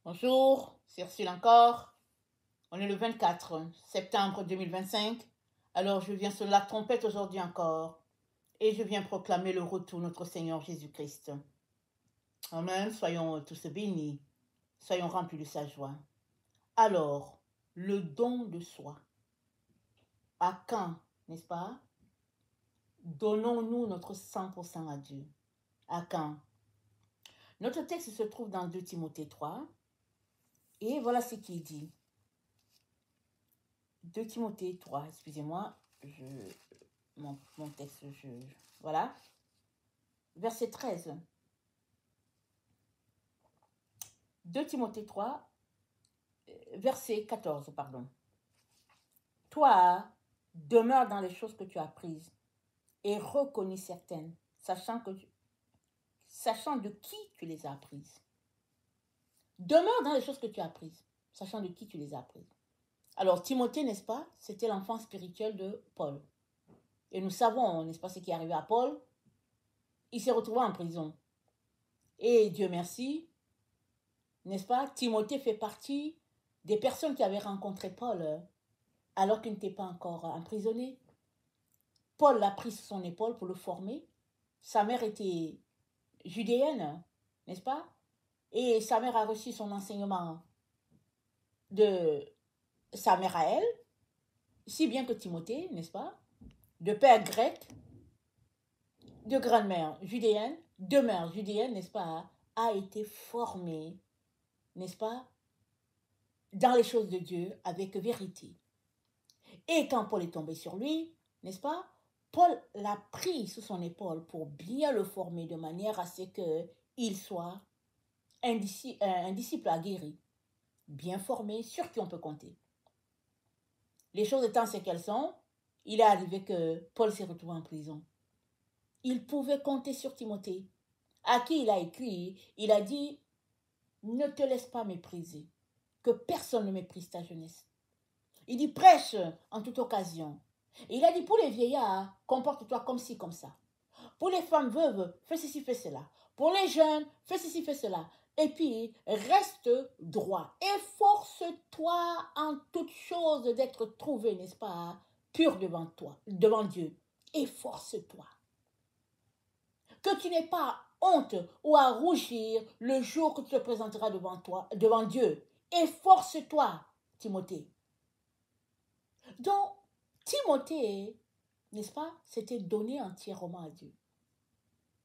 Bonjour, c'est Ursule encore. On est le 24 septembre 2025. Alors je viens sur la trompette aujourd'hui encore et je viens proclamer le retour de notre Seigneur Jésus-Christ. Amen. Soyons tous bénis. Soyons remplis de sa joie. Alors, le don de soi. À quand, n'est-ce pas? Donnons-nous notre 100% à Dieu. À quand? Notre texte se trouve dans 2 Timothée 3. Et voilà ce qu'il dit. 2 Timothée 3, excusez-moi, mon texte, voilà. Verset 13. 2 Timothée 3, verset 14, pardon. Toi, demeure dans les choses que tu as prises et reconnais certaines, sachant de qui tu les as apprises. Demeure dans les choses que tu as apprises, sachant de qui tu les as apprises. Alors, Timothée, n'est-ce pas, c'était l'enfant spirituel de Paul. Et nous savons, n'est-ce pas, ce qui est arrivé à Paul. Il s'est retrouvé en prison. Et Dieu merci, n'est-ce pas, Timothée fait partie des personnes qui avaient rencontré Paul alors qu'il n'était pas encore emprisonné. Paul l'a pris sur son épaule pour le former. Sa mère était judéenne, n'est-ce pas? Et sa mère a reçu son enseignement de sa mère à elle, si bien que Timothée, n'est-ce pas? De père grec, de grand-mère judéenne, de mère judéenne, n'est-ce pas? A été formé, n'est-ce pas? Dans les choses de Dieu avec vérité. Et quand Paul est tombé sur lui, n'est-ce pas? Paul l'a pris sous son épaule pour bien le former de manière à ce qu'il soit un disciple aguerri, bien formé, sur qui on peut compter. Les choses étant ce qu'elles sont, il est arrivé que Paul s'est retrouvé en prison. Il pouvait compter sur Timothée, à qui il a écrit, il a dit, ne te laisse pas mépriser, que personne ne méprise ta jeunesse. Il dit, prêche en toute occasion. Et il a dit, pour les vieillards, comporte-toi comme ci, comme ça. Pour les femmes veuves, fais ceci, fais cela. Pour les jeunes, fais ceci, fais cela. Et puis, reste droit. Efforce-toi en toute chose d'être trouvé, n'est-ce pas, pur devant toi, devant Dieu. Efforce-toi. Que tu n'aies pas honte ou à rougir le jour que tu te présenteras devant Dieu. Efforce-toi, Timothée. Donc, Timothée, n'est-ce pas, s'était donné entièrement à Dieu.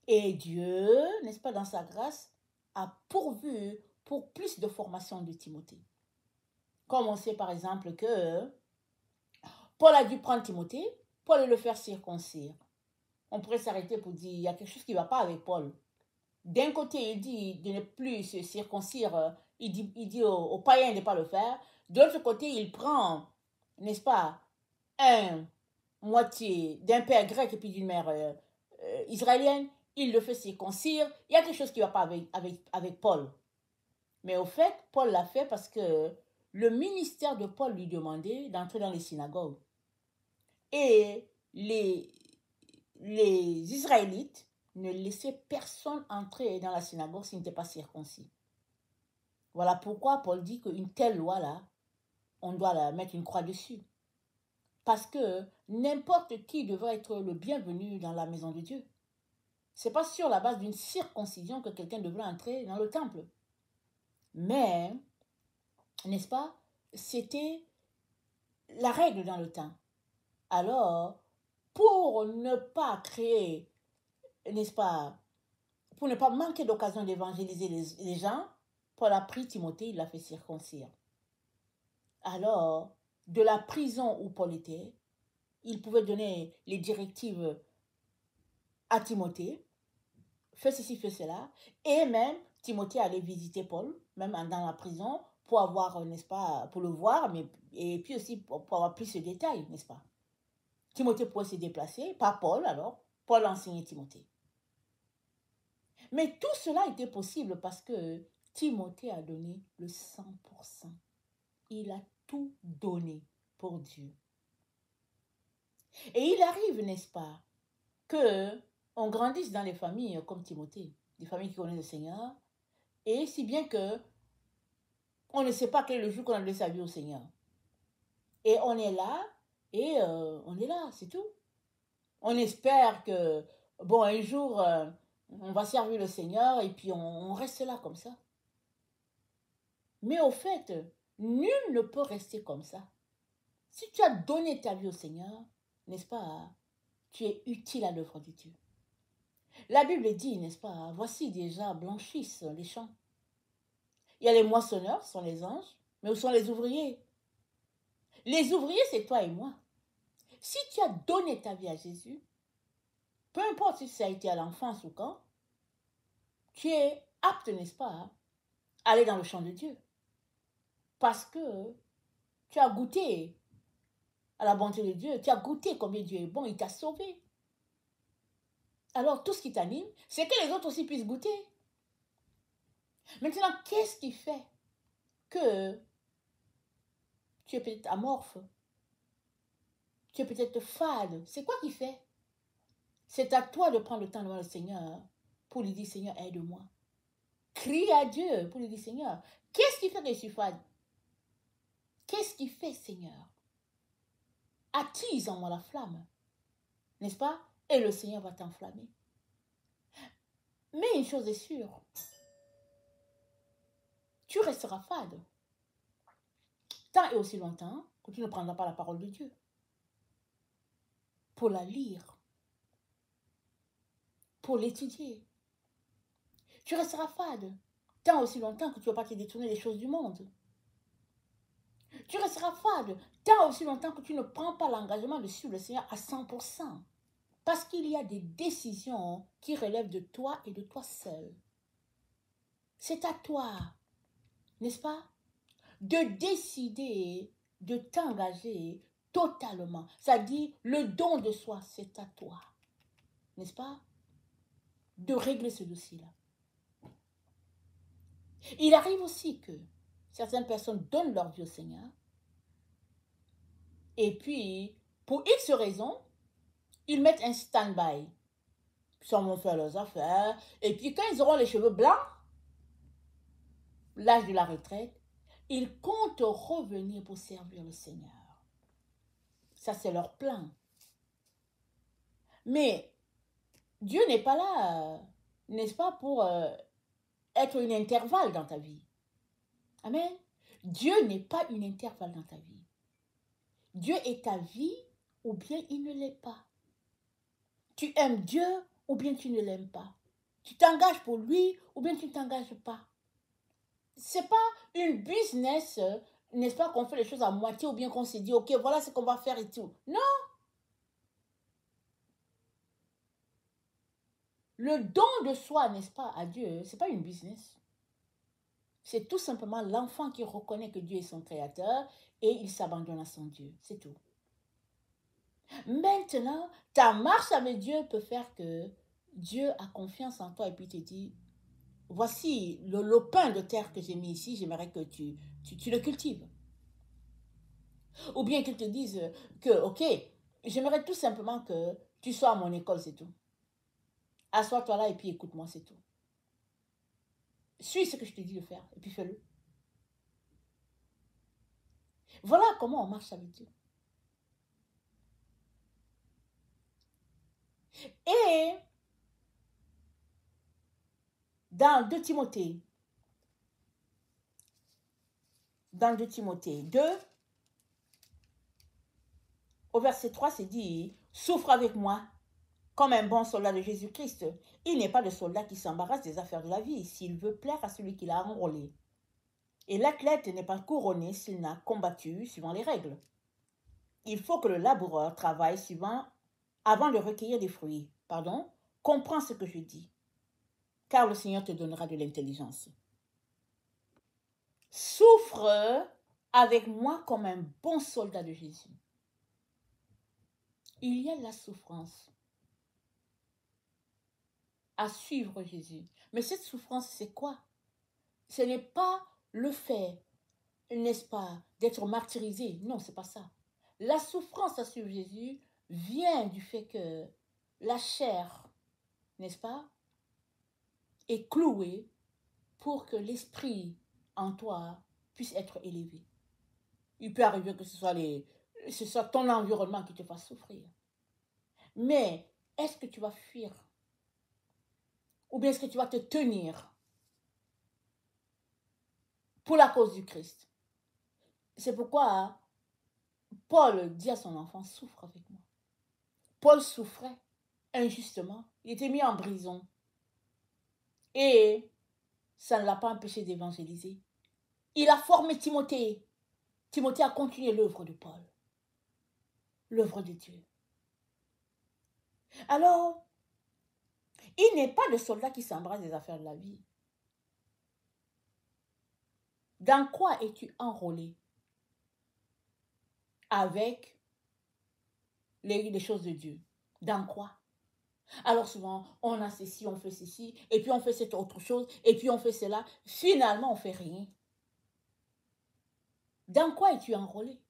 Et Dieu, n'est-ce pas, dans sa grâce, a pourvu pour plus de formation de Timothée. Comme on sait par exemple que Paul a dû prendre Timothée, Paul et le faire circoncire. On pourrait s'arrêter pour dire, il y a quelque chose qui ne va pas avec Paul. D'un côté, il dit de ne plus se circoncire, il dit aux païens de ne pas le faire. De l'autre côté, il prend, n'est-ce pas, un moitié d'un père grec et puis d'une mère israélienne, il le fait circoncire. Il y a quelque chose qui ne va pas avec Paul. Mais au fait, Paul l'a fait parce que le ministère de Paul lui demandait d'entrer dans les synagogues. Et les Israélites ne laissaient personne entrer dans la synagogue s'il n'était pas circoncis. Voilà pourquoi Paul dit qu'une telle loi-là, on doit mettre une croix dessus. Parce que n'importe qui devrait être le bienvenu dans la maison de Dieu. Ce n'est pas sur la base d'une circoncision que quelqu'un devrait entrer dans le temple. Mais, n'est-ce pas, c'était la règle dans le temps. Alors, pour ne pas créer, n'est-ce pas, pour ne pas manquer d'occasion d'évangéliser les gens, Paul a pris Timothée, il l'a fait circoncire. Alors, de la prison où Paul était, il pouvait donner les directives à Timothée, fais ceci, fais cela, et même Timothée allait visiter Paul, même dans la prison, pour avoir, n'est-ce pas, pour le voir, mais, et puis aussi pour avoir plus de détails, n'est-ce pas. Timothée pouvait se déplacer, pas Paul alors, Paul enseignait Timothée. Mais tout cela était possible parce que Timothée a donné le 100%. Il a tout donné pour Dieu. Et il arrive, n'est-ce pas, qu'on grandisse dans les familles comme Timothée, des familles qui connaissent le Seigneur, et si bien que On ne sait pas quel est le jour qu'on a donné sa vie au Seigneur. Et on est là, c'est tout. On espère que, bon, un jour, on va servir le Seigneur et puis on reste là comme ça. Mais au fait, nul ne peut rester comme ça. Si tu as donné ta vie au Seigneur, n'est-ce pas, tu es utile à l'œuvre de Dieu. La Bible dit, n'est-ce pas, voici déjà blanchissent les champs. Il y a les moissonneurs, ce sont les anges, mais où sont les ouvriers? Les ouvriers, c'est toi et moi. Si tu as donné ta vie à Jésus, peu importe si ça a été à l'enfance ou quand, tu es apte, n'est-ce pas, à aller dans le champ de Dieu. Parce que tu as goûté à la bonté de Dieu, tu as goûté combien Dieu est bon, il t'a sauvé. Alors tout ce qui t'anime, c'est que les autres aussi puissent goûter. Maintenant, qu'est-ce qui fait que tu es peut-être amorphe, tu es peut-être fade? C'est quoi qui fait? C'est à toi de prendre le temps devant le Seigneur pour lui dire, Seigneur, aide-moi. Crie à Dieu pour lui dire, Seigneur, qu'est-ce qui fait que je suis fade? Qu'est-ce qui fait, Seigneur? Attise en moi la flamme, n'est-ce pas? Et le Seigneur va t'enflammer. Mais une chose est sûre, tu resteras fade tant et aussi longtemps que tu ne prendras pas la parole de Dieu pour la lire, pour l'étudier. Tu resteras fade tant aussi longtemps que tu ne vas pas te détourner des choses du monde. Tu resteras fade tant aussi longtemps que tu ne prends pas l'engagement de suivre le Seigneur à 100%. Parce qu'il y a des décisions qui relèvent de toi et de toi seul. C'est à toi, n'est-ce pas, de décider de t'engager totalement. C'est-à-dire, le don de soi, c'est à toi, n'est-ce pas, de régler ce dossier-là. Il arrive aussi que certaines personnes donnent leur vie au Seigneur et puis, pour X raisons, ils mettent un stand-by. Ils s'en vont faire leurs affaires. Et puis, quand ils auront les cheveux blancs, l'âge de la retraite, ils comptent revenir pour servir le Seigneur. Ça, c'est leur plan. Mais Dieu n'est pas là, n'est-ce pas, pour être un intervalle dans ta vie. Amen. Dieu n'est pas un intervalle dans ta vie. Dieu est ta vie ou bien il ne l'est pas. Tu aimes Dieu ou bien tu ne l'aimes pas. Tu t'engages pour lui ou bien tu ne t'engages pas. Ce n'est pas une business, n'est-ce pas, qu'on fait les choses à moitié ou bien qu'on se dit, ok, voilà ce qu'on va faire et tout. Non. Le don de soi, n'est-ce pas, à Dieu, ce n'est pas une business. C'est tout simplement l'enfant qui reconnaît que Dieu est son créateur et il s'abandonne à son Dieu. C'est tout. Maintenant, ta marche avec Dieu peut faire que Dieu a confiance en toi et puis te dit, voici le lopin de terre que j'ai mis ici, j'aimerais que tu le cultives. Ou bien qu'il te dise que, ok, j'aimerais tout simplement que tu sois à mon école, c'est tout. Assois-toi là et puis écoute-moi, c'est tout. Suis ce que je te dis de faire et puis fais-le. Voilà comment on marche avec Dieu. Et dans 2 Timothée 2, au verset 3, c'est dit, souffre avec moi comme un bon soldat de Jésus-Christ. Il n'est pas de soldat qui s'embarrasse des affaires de la vie s'il veut plaire à celui qui l'a enrôlé. Et l'athlète n'est pas couronné s'il n'a combattu suivant les règles. Il faut que le laboureur travaille avant de recueillir des fruits. Comprends ce que je dis, car le Seigneur te donnera de l'intelligence. Souffre avec moi comme un bon soldat de Jésus. Il y a la souffrance à suivre Jésus. Mais cette souffrance, c'est quoi? Ce n'est pas le fait, n'est-ce pas, d'être martyrisé. Non, c'est pas ça. La souffrance à suivre Jésus vient du fait que la chair, n'est-ce pas, est clouée pour que l'esprit en toi puisse être élevé. Il peut arriver que ce soit ton environnement qui te fasse souffrir. Mais est-ce que tu vas fuir? Ou bien est-ce que tu vas te tenir pour la cause du Christ? C'est pourquoi Paul dit à son enfant, souffre avec moi. Paul souffrait injustement. Il était mis en prison. Et ça ne l'a pas empêché d'évangéliser. Il a formé Timothée. Timothée a continué l'œuvre de Paul. L'œuvre de Dieu. Alors, il n'est pas le soldat qui s'embrasse des affaires de la vie. Dans quoi es-tu enrôlé avec les choses de Dieu? Dans quoi? Alors souvent, on a ceci, on fait ceci, et puis on fait cette autre chose, et puis on fait cela. Finalement, on ne fait rien. Dans quoi es-tu enrôlé?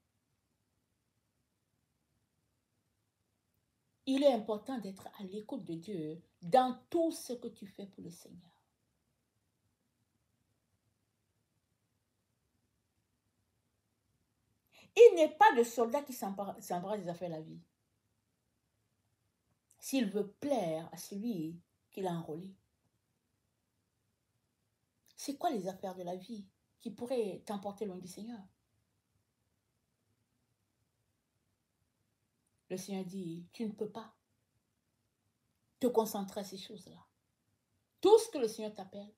Il est important d'être à l'écoute de Dieu dans tout ce que tu fais pour le Seigneur. Il n'est pas de soldat qui s'embrasse des affaires de la vie. S'il veut plaire à celui qui l'a enrôlé. C'est quoi les affaires de la vie qui pourraient t'emporter loin du Seigneur? Le Seigneur dit, tu ne peux pas te concentrer à ces choses-là. Tout ce que le Seigneur t'appelle,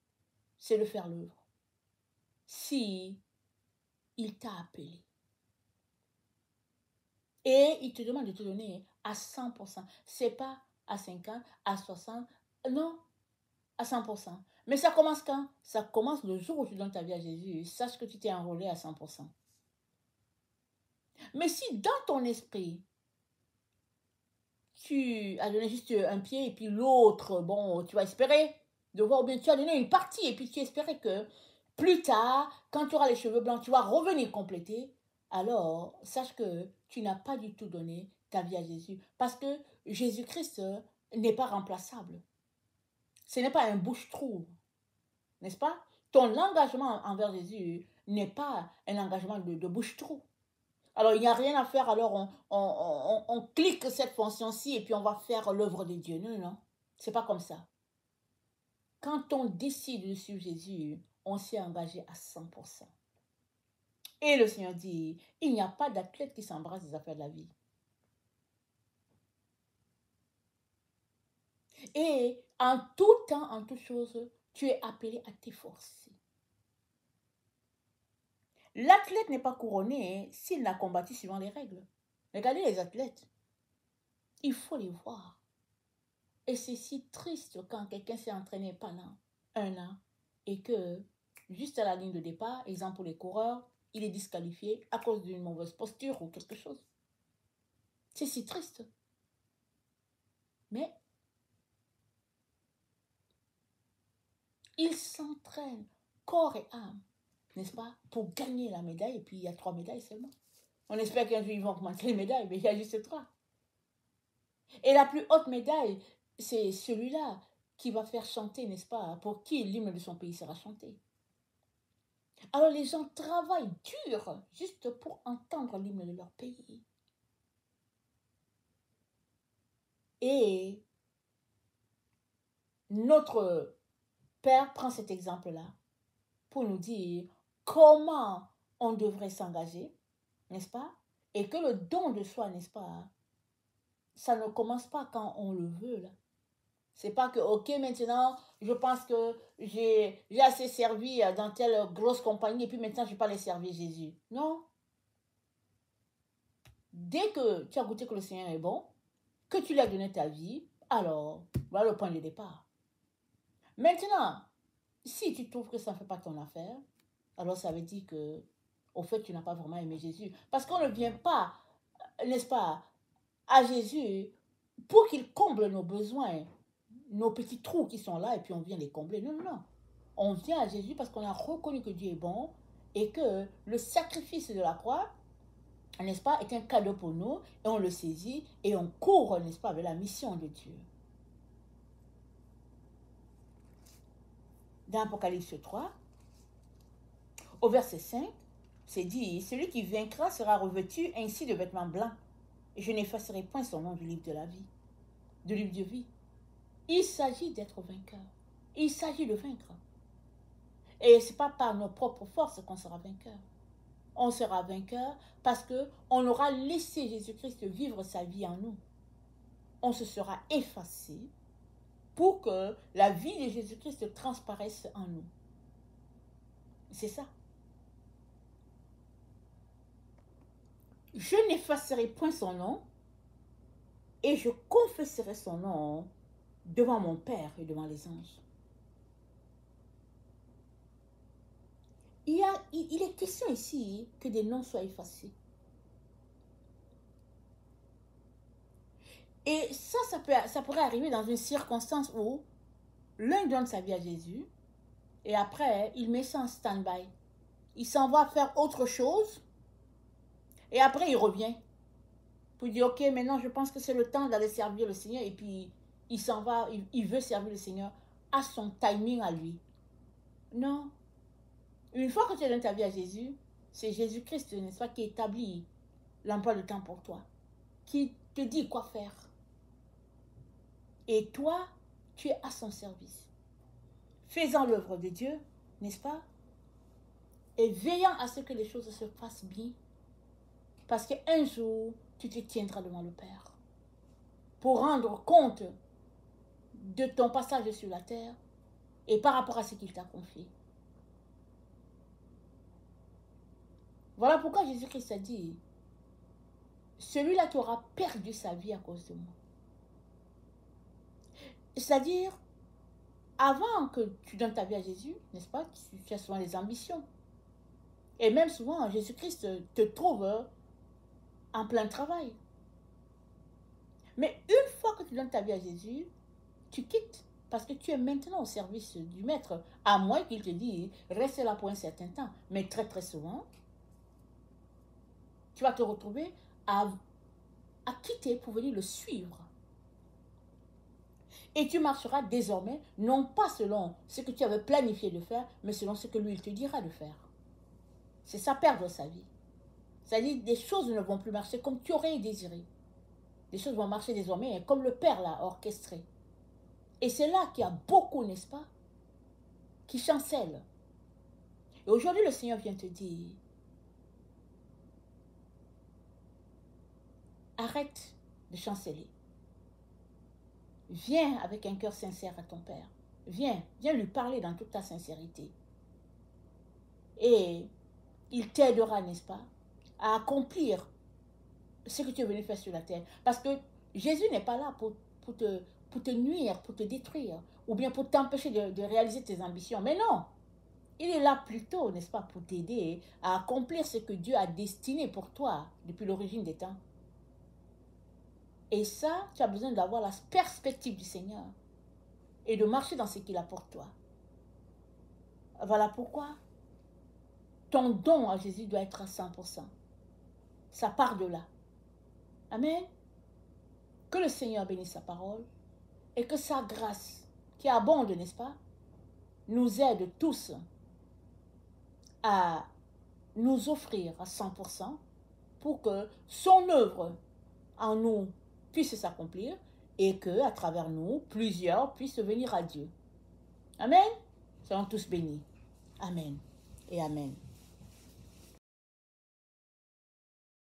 c'est de faire l'œuvre. Si il t'a appelé. Et il te demande de te donner à 100%. Ce n'est pas à 50, à 60, non, à 100%. Mais ça commence quand? Ça commence le jour où tu donnes ta vie à Jésus. Sache que tu t'es enrôlé à 100%. Mais si dans ton esprit, tu as donné juste un pied et puis l'autre, bon, tu vas espérer de voir, ou bien tu as donné une partie et puis tu espérais que plus tard, quand tu auras les cheveux blancs, tu vas revenir compléter, alors sache que tu n'as pas du tout donné ta vie à Jésus. Parce que Jésus-Christ n'est pas remplaçable. Ce n'est pas un bouche-trou, n'est-ce pas? Ton engagement envers Jésus n'est pas un engagement de bouche-trou. Alors, il n'y a rien à faire, alors on clique cette fonction-ci et puis on va faire l'œuvre de Dieu. Non, non, c'est pas comme ça. Quand on décide de suivre Jésus, on s'est engagé à 100%. Et le Seigneur dit, il n'y a pas d'athlète qui s'embrasse des affaires de la vie. Et en tout temps, en toute chose, tu es appelé à t'efforcer. L'athlète n'est pas couronné s'il n'a combattu suivant les règles. Regardez les athlètes. Il faut les voir. Et c'est si triste quand quelqu'un s'est entraîné pendant 1 an et que, juste à la ligne de départ, exemple pour les coureurs, il est disqualifié à cause d'une mauvaise posture ou quelque chose. C'est si triste. Mais il s'entraîne corps et âme, n'est-ce pas, pour gagner la médaille. Et puis il y a 3 médailles seulement. On espère qu'un jour ils vont augmenter les médailles, mais il y a juste 3. Et la plus haute médaille, c'est celui-là qui va faire chanter, n'est-ce pas, pour qui l'hymne de son pays sera chanté. Alors les gens travaillent dur juste pour entendre l'hymne de leur pays. Et notre Père prend cet exemple-là pour nous dire comment on devrait s'engager, n'est-ce pas? Et que le don de soi, n'est-ce pas, ça ne commence pas quand on le veut, là. C'est pas que, ok, maintenant, je pense que j'ai assez servi dans telle grosse compagnie et puis maintenant, je ne vais pas les servir Jésus. Non. Dès que tu as goûté que le Seigneur est bon, que tu lui as donné ta vie, alors, voilà le point de départ. Maintenant, si tu trouves que ça ne fait pas ton affaire, alors ça veut dire que, au fait, tu n'as pas vraiment aimé Jésus. Parce qu'on ne vient pas, n'est-ce pas, à Jésus pour qu'il comble nos besoins, nos petits trous qui sont là et puis on vient les combler. Non, non, non. On vient à Jésus parce qu'on a reconnu que Dieu est bon et que le sacrifice de la croix, n'est-ce pas, est un cadeau pour nous et on le saisit et on court, n'est-ce pas, avec la mission de Dieu. Dans Apocalypse 3, au verset 5, c'est dit, celui qui vaincra sera revêtu ainsi de vêtements blancs, et je n'effacerai point son nom du livre de la vie, du livre de vie. Il s'agit d'être vainqueur. Il s'agit de vaincre. Et ce n'est pas par nos propres forces qu'on sera vainqueur. On sera vainqueur parce qu'on aura laissé Jésus-Christ vivre sa vie en nous. On se sera effacé pour que la vie de Jésus-Christ transparaisse en nous. C'est ça. Je n'effacerai point son nom et je confesserai son nom devant mon Père et devant les anges. Il est question ici que des noms soient effacés. Et ça pourrait arriver dans une circonstance où l'un donne sa vie à Jésus et après, il met ça en stand-by. Il s'en va faire autre chose et après, il revient pour dire, ok, maintenant, je pense que c'est le temps d'aller servir le Seigneur et puis il s'en va, il veut servir le Seigneur à son timing à lui. Non. Une fois que tu donnes ta vie à Jésus, c'est Jésus-Christ, n'est-ce pas, qui établit l'emploi de temps pour toi, qui te dit quoi faire. Et toi, tu es à son service. Faisant l'œuvre de Dieu, n'est-ce pas? Et veillant à ce que les choses se passent bien. Parce qu'un jour, tu te tiendras devant le Père pour rendre compte de ton passage sur la terre et par rapport à ce qu'il t'a confié. Voilà pourquoi Jésus-Christ a dit, celui-là qui aura perdu sa vie à cause de moi. C'est-à-dire, avant que tu donnes ta vie à Jésus, n'est-ce pas, tu as souvent des ambitions. Et même souvent, Jésus-Christ te trouve en plein travail. Mais une fois que tu donnes ta vie à Jésus, tu quittes. Parce que tu es maintenant au service du Maître. À moins qu'il te dise, reste là pour un certain temps. Mais très très souvent, tu vas te retrouver à quitter pour venir le suivre. Et tu marcheras désormais, non pas selon ce que tu avais planifié de faire, mais selon ce que lui, il te dira de faire. C'est ça, perdre sa vie. C'est-à-dire, des choses ne vont plus marcher comme tu aurais désiré. Des choses vont marcher désormais comme le Père l'a orchestré. Et c'est là qu'il y a beaucoup, n'est-ce pas, qui chancellent. Et aujourd'hui, le Seigneur vient te dire, arrête de chanceler. Viens avec un cœur sincère à ton Père. Viens lui parler dans toute ta sincérité. Et il t'aidera, n'est-ce pas, à accomplir ce que tu es venu faire sur la terre. Parce que Jésus n'est pas là pour te nuire, pour te détruire, ou bien pour t'empêcher de réaliser tes ambitions. Mais non, il est là plutôt, n'est-ce pas, pour t'aider à accomplir ce que Dieu a destiné pour toi depuis l'origine des temps. Et ça, tu as besoin d'avoir la perspective du Seigneur et de marcher dans ce qu'il a pour toi. Voilà pourquoi ton don à Jésus doit être à 100%. Ça part de là. Amen. Que le Seigneur bénisse sa parole et que sa grâce, qui abonde, n'est-ce pas, nous aide tous à nous offrir à 100% pour que son œuvre en nous puisse s'accomplir et que, à travers nous, plusieurs puissent venir à Dieu. Amen. Soyons tous bénis. Amen et amen.